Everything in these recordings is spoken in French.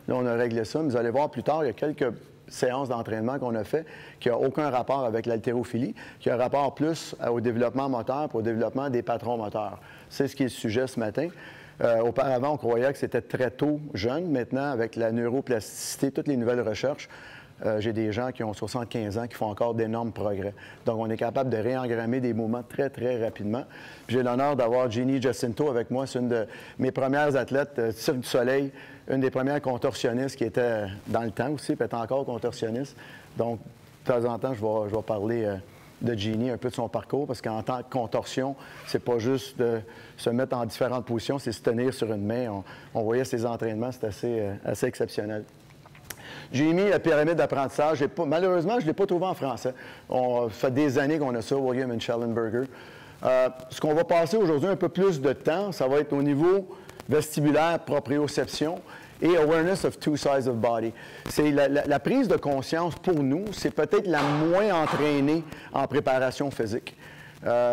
Là, on a réglé ça. Mais vous allez voir plus tard, il y a quelques séances d'entraînement qu'on a fait qui n'a aucun rapport avec l'haltérophilie, qui a un rapport plus au développement moteur et au développement des patrons moteurs. C'est ce qui est le sujet ce matin. Auparavant, on croyait que c'était très tôt jeune. Maintenant, avec la neuroplasticité, toutes les nouvelles recherches, j'ai des gens qui ont 75 ans qui font encore d'énormes progrès. Donc, on est capable de réengrammer des mouvements très, très rapidement. J'ai l'honneur d'avoir Jeannie Jacinto avec moi. C'est une de mes premières athlètes Cirque du Soleil, une des premières contorsionnistes qui était dans le temps aussi, puis elle est encore contorsionniste. Donc, de temps en temps, je vais parler de Jeannie, un peu de son parcours, parce qu'en tant que contorsion, c'est pas juste de se mettre en différentes positions, c'est se tenir sur une main. On voyait ses entraînements, c'est assez exceptionnel. J'ai mis la pyramide d'apprentissage. Malheureusement, je ne l'ai pas trouvé en français. Ça fait des années qu'on a ça, William and Schellenberger. Ce qu'on va passer aujourd'hui un peu plus de temps, ça va être au niveau vestibulaire, proprioception et awareness of two sides of body. C'est la prise de conscience pour nous, c'est peut-être la moins entraînée en préparation physique.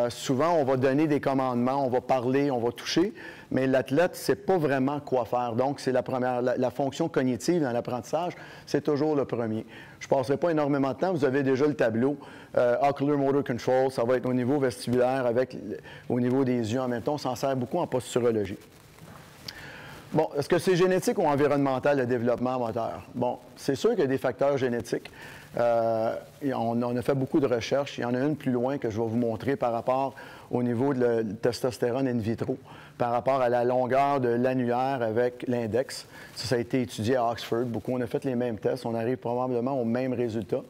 Souvent, on va donner des commandements, on va parler, on va toucher, mais l'athlète ne sait pas vraiment quoi faire. Donc, c'est la fonction cognitive dans l'apprentissage, c'est toujours le premier. Je ne passerai pas énormément de temps, vous avez déjà le tableau. Ocular Motor Control, ça va être au niveau vestibulaire, au niveau des yeux en même temps. On s'en sert beaucoup en posturologie. Bon, est-ce que c'est génétique ou environnemental, le développement moteur? Bon, c'est sûr qu'il y a des facteurs génétiques. On a fait beaucoup de recherches. Il y en a une plus loin que je vais vous montrer par rapport au niveau de la testostérone in vitro, par rapport à la longueur de l'annulaire avec l'index. Ça a été étudié à Oxford. Beaucoup, on a fait les mêmes tests. On arrive probablement aux mêmes résultats.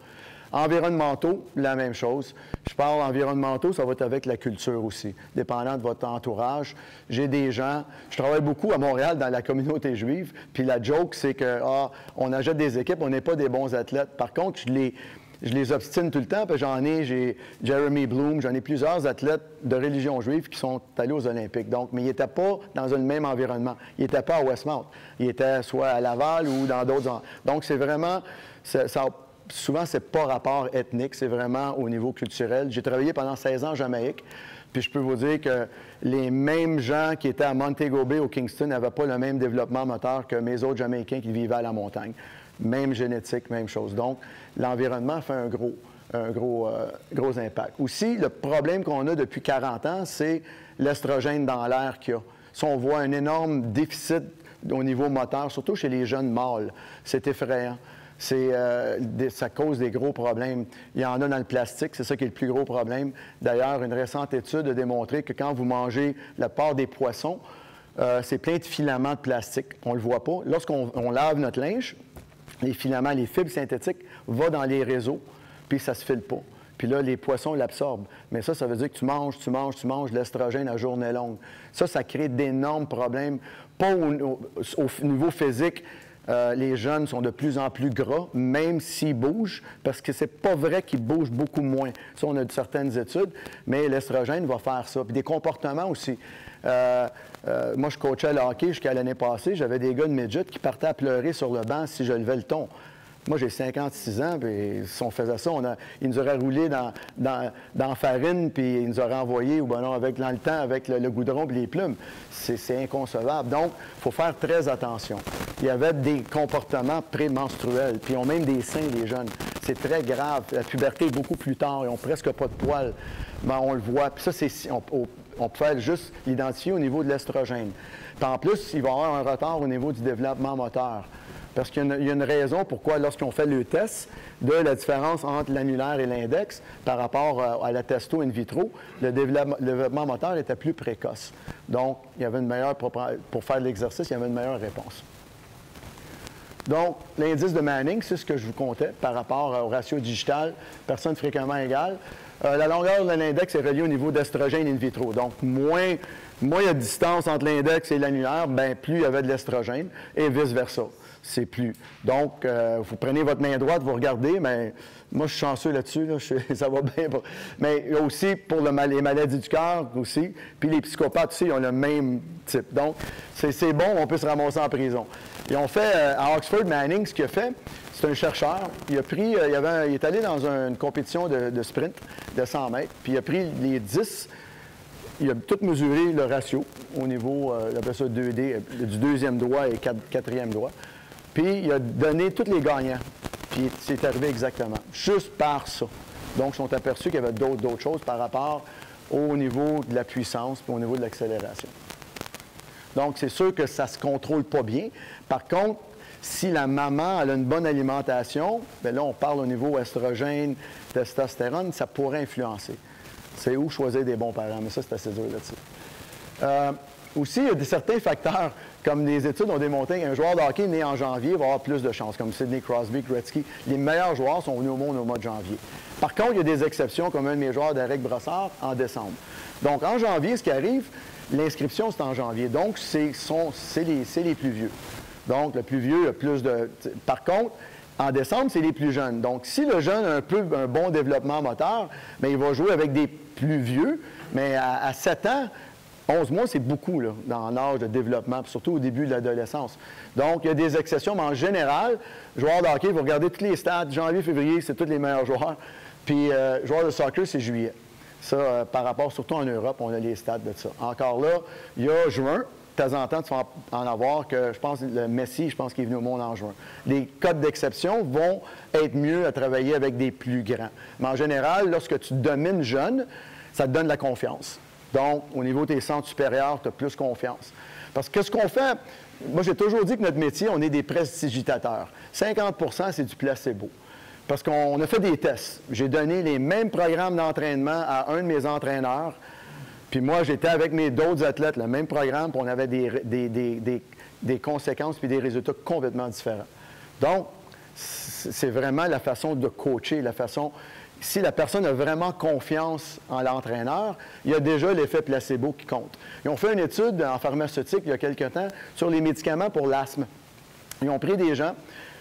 Environnementaux, la même chose. Je parle environnementaux, ça va être avec la culture aussi, dépendant de votre entourage. J'ai des gens, je travaille beaucoup à Montréal dans la communauté juive, puis la joke, c'est que on achète des équipes, on n'est pas des bons athlètes. Par contre, je les obstine tout le temps, puis j'ai Jeremy Bloom, j'en ai plusieurs athlètes de religion juive qui sont allés aux Olympiques. Donc, mais ils n'étaient pas dans le même environnement. Ils n'étaient pas à Westmount. Ils étaient soit à Laval ou dans d'autres. Donc, c'est vraiment... Souvent, ce n'est pas rapport ethnique, c'est vraiment au niveau culturel. J'ai travaillé pendant 16 ans en Jamaïque, puis je peux vous dire que les mêmes gens qui étaient à Montego Bay, au Kingston, n'avaient pas le même développement moteur que mes autres Jamaïcains qui vivaient à la montagne. Même génétique, même chose. Donc, l'environnement fait un gros impact. Aussi, le problème qu'on a depuis 40 ans, c'est l'estrogène dans l'air qu'il y a. Si on voit un énorme déficit au niveau moteur, surtout chez les jeunes mâles, c'est effrayant. Ça cause des gros problèmes. Il y en a dans le plastique, c'est ça qui est le plus gros problème. D'ailleurs, une récente étude a démontré que quand vous mangez la part des poissons, c'est plein de filaments de plastique. On ne le voit pas. Lorsqu'on lave notre linge, les filaments, les fibres synthétiques vont dans les réseaux, puis ça ne se file pas. Puis là, les poissons l'absorbent. Mais ça veut dire que tu manges l'estrogène à journée longue. Ça crée d'énormes problèmes, pas au niveau physique. Les jeunes sont de plus en plus gras, même s'ils bougent, parce que c'est pas vrai qu'ils bougent beaucoup moins. Ça, on a certaines études, mais l'estrogène va faire ça. Puis des comportements aussi. Moi, je coachais le hockey jusqu'à l'année passée. J'avais des gars de midget qui partaient à pleurer sur le banc si je levais le ton. Moi, j'ai 56 ans, puis si on faisait ça, ils nous auraient roulé dans la farine, puis ils nous auraient envoyé, ou ben non, dans le temps, avec le goudron et les plumes. C'est inconcevable. Donc, il faut faire très attention. Il y avait des comportements prémenstruels, puis ils ont même des seins, les jeunes. C'est très grave. La puberté est beaucoup plus tard, ils n'ont presque pas de poils. Ben, on le voit. Puis ça, on peut juste l'identifier au niveau de l'estrogène. Puis en plus, il va y avoir un retard au niveau du développement moteur. Parce qu'il y a une raison pourquoi, lorsqu'on fait le test de la différence entre l'annulaire et l'index par rapport à la testo in vitro, le développement moteur était plus précoce. Donc, il y avait pour faire l'exercice, il y avait une meilleure réponse. Donc, l'indice de Manning, c'est ce que je vous comptais par rapport au ratio digital, personne fréquemment égale. La longueur de l'index est reliée au niveau d'estrogène in vitro. Donc, moins il y a de distance entre l'index et l'annulaire, bien, plus il y avait de l'estrogène, et vice-versa. C'est plus. Donc, vous prenez votre main droite, vous regardez, mais moi, je suis chanceux là-dessus, là, ça va bien. Mais il y a aussi pour les maladies du cœur aussi, puis les psychopathes aussi, ils ont le même type. Donc, c'est bon, on peut se ramasser en prison. Ils ont fait, à Oxford, Manning, ce qu'il a fait, c'est un chercheur, il est allé dans une compétition de sprint de 100 mètres, puis il a pris les 10, il a tout mesuré le ratio au niveau, il appelle ça 2D, du deuxième doigt et quatrième doigt. Puis il a donné tous les gagnants. Puis c'est arrivé exactement, juste par ça. Donc, ils sont aperçus qu'il y avait d'autres choses par rapport au niveau de la puissance puis au niveau de l'accélération. Donc, c'est sûr que ça ne se contrôle pas bien. Par contre, si la maman elle a une bonne alimentation, bien là, on parle au niveau estrogène, testostérone, ça pourrait influencer. C'est où choisir des bons parents, mais ça, c'est assez dur là-dessus. Aussi, il y a certains facteurs, comme les études ont démontré qu'un joueur de hockey né en janvier va avoir plus de chances, comme Sidney Crosby, Gretzky. Les meilleurs joueurs sont venus au monde au mois de janvier. Par contre, il y a des exceptions, comme un de mes joueurs, Derek Brassard, en décembre. Donc, en janvier, ce qui arrive, l'inscription, c'est en janvier. Donc, c'est les plus vieux. Donc, le plus vieux a plus de... Par contre, en décembre, c'est les plus jeunes. Donc, si le jeune a un bon développement moteur, bien, il va jouer avec des plus vieux, mais à 7 ans, 11 mois, c'est beaucoup là, dans l'âge de développement, surtout au début de l'adolescence. Donc, il y a des exceptions, mais en général, joueur de hockey, vous regardez tous les stats, janvier, février, c'est tous les meilleurs joueurs. Puis, joueur de soccer, c'est juillet. Ça, par rapport, surtout en Europe, on a les stats de ça. Encore là, il y a juin. De temps en temps, tu vas en avoir que, je pense, le Messi, je pense qu'il est venu au monde en juin. Les codes d'exception vont être mieux à travailler avec des plus grands. Mais en général, lorsque tu domines jeune, ça te donne la confiance. Donc, au niveau de tes centres supérieurs, tu as plus confiance. Parce que ce qu'on fait, moi, j'ai toujours dit que notre métier, on est des prestigitateurs. 50 % c'est du placebo. Parce qu'on a fait des tests. J'ai donné les mêmes programmes d'entraînement à un de mes entraîneurs. Puis moi, j'étais avec mes d'autres athlètes, le même programme, puis on avait des conséquences puis des résultats complètement différents. Donc, c'est vraiment la façon de coacher, la façon... Si la personne a vraiment confiance en l'entraîneur, il y a déjà l'effet placebo qui compte. Ils ont fait une étude en pharmaceutique il y a quelque temps sur les médicaments pour l'asthme. Ils ont pris des gens,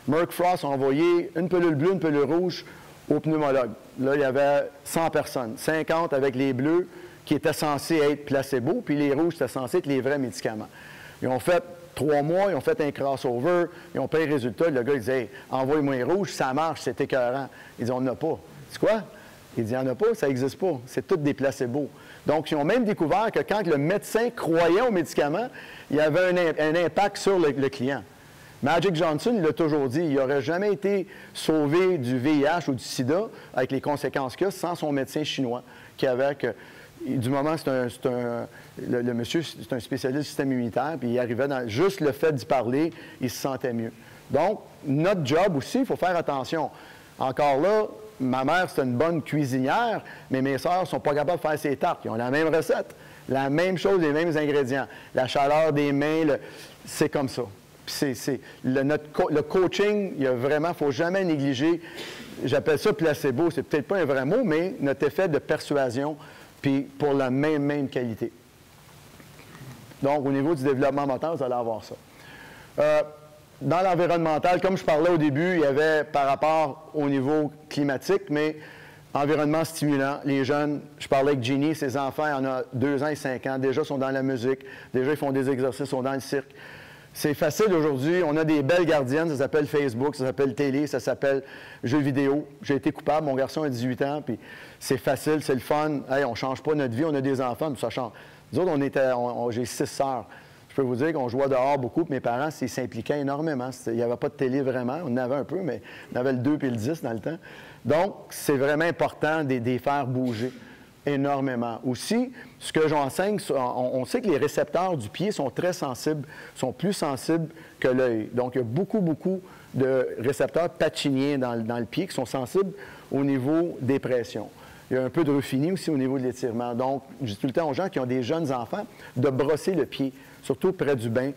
Merck Frost a envoyé une pilule bleue, une pilule rouge au pneumologue. Là, il y avait 100 personnes, 50 avec les bleus, qui étaient censés être placebo, puis les rouges, c'était censé être les vrais médicaments. Ils ont fait 3 mois, ils ont fait un crossover, ils ont payé le résultat. Le gars, il disait hey, « Envoie-moi les rouges, ça marche, c'est écœurant. » Il dit « On n'en a pas. » C'est quoi? Il dit « Il n'y en a pas, ça n'existe pas. C'est tous des placebos. » Donc, ils ont même découvert que quand le médecin croyait aux médicaments, il y avait un impact sur le client. Magic Johnson, il l'a toujours dit, il n'aurait jamais été sauvé du VIH ou du sida avec les conséquences qu'il y a sans son médecin chinois qui avait que... Du moment, le monsieur, c'est un spécialiste du système immunitaire, puis il arrivait dans juste le fait d'y parler, il se sentait mieux. Donc, notre job aussi, il faut faire attention. Encore là, ma mère, c'est une bonne cuisinière, mais mes sœurs ne sont pas capables de faire ses tartes. Ils ont la même recette, la même chose, les mêmes ingrédients. La chaleur des mains, c'est comme ça. Le coaching, il y a vraiment, il ne faut jamais négliger, j'appelle ça placebo, c'est peut-être pas un vrai mot, mais notre effet de persuasion, puis pour la même qualité. Donc, au niveau du développement moteur, vous allez avoir ça. Dans l'environnemental, comme je parlais au début, il y avait par rapport au niveau climatique, mais environnement stimulant. Les jeunes, je parlais avec Ginny, ses enfants, il en a 2 ans et 5 ans, déjà sont dans la musique, déjà ils font des exercices, sont dans le cirque. C'est facile aujourd'hui, on a des belles gardiennes, ça s'appelle Facebook, ça s'appelle télé, ça s'appelle jeux vidéo. J'ai été coupable, mon garçon a 18 ans, puis c'est facile, c'est le fun. Hey, on ne change pas notre vie, on a des enfants, mais ça change. Nous autres, j'ai 6 sœurs. Je peux vous dire qu'on jouait dehors beaucoup, puis mes parents s'impliquaient énormément. Il n'y avait pas de télé vraiment, on en avait un peu, mais on avait le 2 et le 10 dans le temps. Donc, c'est vraiment important de les faire bouger énormément. Aussi, ce que j'enseigne, on sait que les récepteurs du pied sont très sensibles, sont plus sensibles que l'œil. Donc, il y a beaucoup de récepteurs patiniens dans le pied qui sont sensibles au niveau des pressions. Il y a un peu de Ruffini aussi au niveau de l'étirement. Donc, je dis tout le temps aux gens qui ont des jeunes enfants de brosser le pied, surtout près du bain.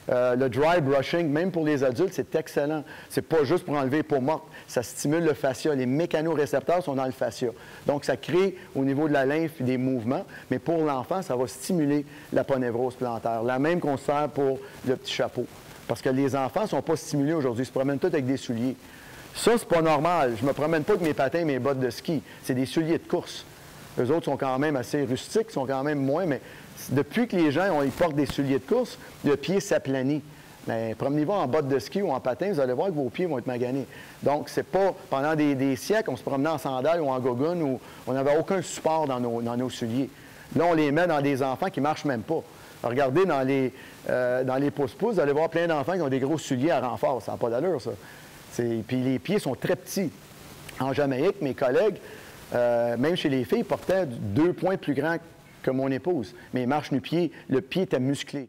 Le dry brushing, même pour les adultes, c'est excellent. C'est pas juste pour enlever les peaux mortes. Ça stimule le fascia. Les mécanorécepteurs sont dans le fascia. Donc, ça crée au niveau de la lymphe des mouvements, mais pour l'enfant, ça va stimuler l'aponévrose plantaire. La même qu'on sert pour le petit chapeau. Parce que les enfants ne sont pas stimulés aujourd'hui. Ils se promènent tous avec des souliers. Ça, c'est pas normal. Je me promène pas avec mes patins et mes bottes de ski. C'est des souliers de course. Eux autres sont quand même assez rustiques, sont quand même moins, mais depuis que les gens ils portent des souliers de course, le pied s'aplanit. Mais promenez-vous en bottes de ski ou en patin, vous allez voir que vos pieds vont être maganés. Donc, c'est pas... Pendant des siècles, on se promenait en sandales ou en gogoon où on n'avait aucun support dans nos souliers. Là, on les met dans des enfants qui ne marchent même pas. Regardez dans les pouces-pouces, vous allez voir plein d'enfants qui ont des gros souliers à renfort. Ça n'a pas d'allure, ça. Puis les pieds sont très petits. En Jamaïque, mes collègues, même chez les filles, portaient 2 points plus grands que mon épouse. Mais les marches nu-pieds, le pied était musclé.